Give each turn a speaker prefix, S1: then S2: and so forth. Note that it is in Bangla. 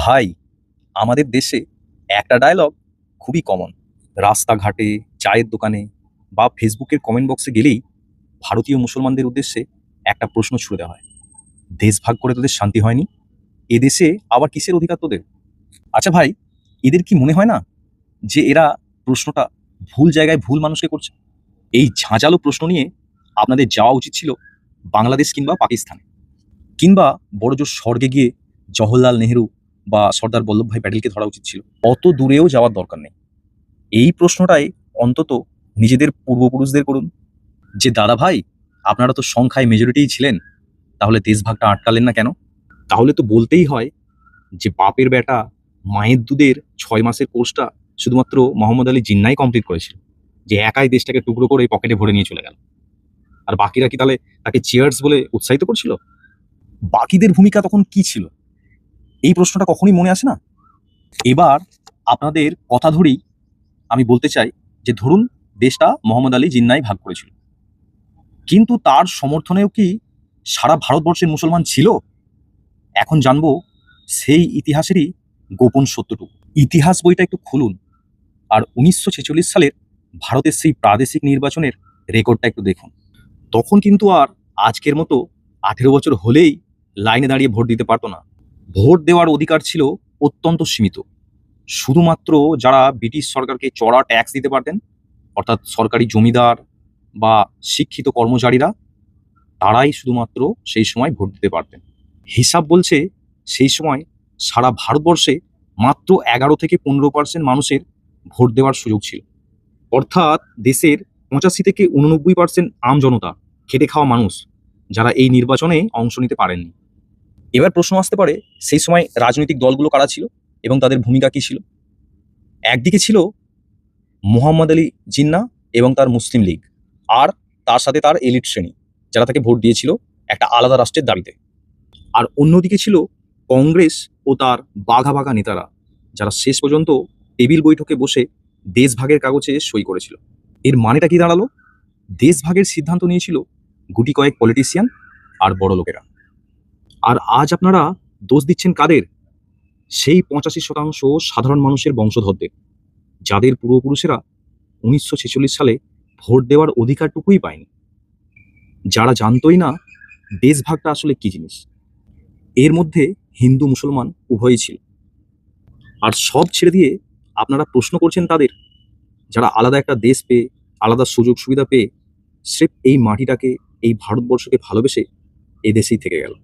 S1: ভাই, আমাদের দেশে একটা ডায়লগ খুবই কমন। রাস্তাঘাটে, চায়ের দোকানে বা ফেসবুকের কমেন্ট বক্সে গেলেই ভারতীয় মুসলমানদের উদ্দেশ্যে একটা প্রশ্ন ছুড়ে দেওয়া হয়, দেশ ভাগ করে তোদের শান্তি হয়নি, এদেশে আবার কিসের অধিকার তোদের? আচ্ছা ভাই, এদের কি মনে হয় না যে এরা প্রশ্নটা ভুল জায়গায় ভুল মানুষকে করছে? এই ঝাঁঝালো প্রশ্ন নিয়ে আপনাদের যাওয়া উচিত ছিল বাংলাদেশ কিংবা পাকিস্তানে, কিংবা বড়জোর স্বর্গে গিয়ে জওহরলাল নেহেরু বা সর্দার বল্লভভাই প্যাটেলকে ধরা উচিত ছিল। অত দূরেও যাওয়ার দরকার নেই। এই প্রশ্নটাই অন্তত নিজেদের পূর্বপুরুষদের করুন, যে দাদা ভাই, আপনারা তো সংখ্যায় মেজরিটিই ছিলেন, তাহলে দেশভাগটা আটকালেন না কেন? তাহলে তো বলতেই হয় যে বাপের বেটা মায়ের দুধের 6 মাসের কোর্সটা শুধুমাত্র মোহাম্মদ আলী জিন্নাই কমপ্লিট করেছিল, যে একাই দেশটাকে টুকরো করে পকেটে ভরে নিয়ে চলে গেল। আর বাকিরা কি তাহলে তাকে চিয়ার্স বলে উৎসাহিত করছিল? বাকিদের ভূমিকা তখন কি ছিল, এই প্রশ্নটা কখনই মনে আসে না? এবার আপনাদের কথা ধরেই আমি বলতে চাই যে ধরুন দেশটা মোহাম্মদ আলী জিন্নাই ভাগ করেছিল, কিন্তু তার সমর্থনেও কি সারা ভারতবর্ষের মুসলমান ছিল? এখন জানবো সেই ইতিহাসেরই গোপন সত্যটুকু। ইতিহাস বইটা একটু খুলুন, আর 1946 সালের ভারতের সেই প্রাদেশিক নির্বাচনের রেকর্ডটা একটু দেখুন। তখন কিন্তু আর আজকের মতো 18 বছর হলেই লাইনে দাঁড়িয়ে ভোট দিতে পারতো না। ভোট দেওয়ার অধিকার ছিল অত্যন্ত সীমিত। শুধুমাত্র যারা ব্রিটিশ সরকারকে চড়া ট্যাক্স দিতে পারতেন, অর্থাৎ সরকারি জমিদার বা শিক্ষিত কর্মচারীরা, তারাই শুধুমাত্র সেই সময় ভোট দিতে পারতেন। হিসাব বলছে সেই সময় সারা ভারতবর্ষে মাত্র 11 থেকে 15% মানুষের ভোট দেওয়ার সুযোগ ছিল। অর্থাৎ দেশের 85 থেকে 89% আমজনতা, খেটে খাওয়া মানুষ, যারা এই নির্বাচনে অংশ নিতে পারেননি। এবার প্রশ্ন আসতে পারে, সেই সময় রাজনৈতিক দলগুলো কারা ছিল এবং তাদের ভূমিকা কী ছিল? একদিকে ছিল মোহাম্মদ আলী জিন্নাহ এবং তার মুসলিম লীগ, আর তার সাথে তার এলিট শ্রেণী, যারা তাকে ভোট দিয়েছিল একটা আলাদা রাষ্ট্রের দাবিতে। আর অন্যদিকে ছিল কংগ্রেস ও তার বাঘা বাঘা নেতারা, যারা শেষ পর্যন্ত টেবিল বৈঠকে বসে দেশভাগের কাগজে সই করেছিল। এর মানেটা কি দাঁড়ালো? দেশভাগের সিদ্ধান্ত নিয়েছিল গুটি কয়েক পলিটিশিয়ান আর বড় লোকেরা। আর আজ আপনারা দোষ দিচ্ছেন কাদের? সেই 85% সাধারণ মানুষের বংশধরদের, যাদের পূর্বপুরুষেরা 1946 সালে ভোট দেওয়ার অধিকারটুকুই পায়নি, যারা জানতোই না দেশভাগটা আসলে কি জিনিস। এর মধ্যে হিন্দু মুসলমান উভয়ই ছিল। আর সব ছেড়ে দিয়ে আপনারা প্রশ্ন করছেন তাদের, যারা আলাদা একটা দেশ পেয়ে, আলাদা সুযোগ সুবিধা পেয়ে স্রেফ এই মাটিটাকে, এই ভারতবর্ষকে ভালোবেসে এদেশেই থেকে গেল।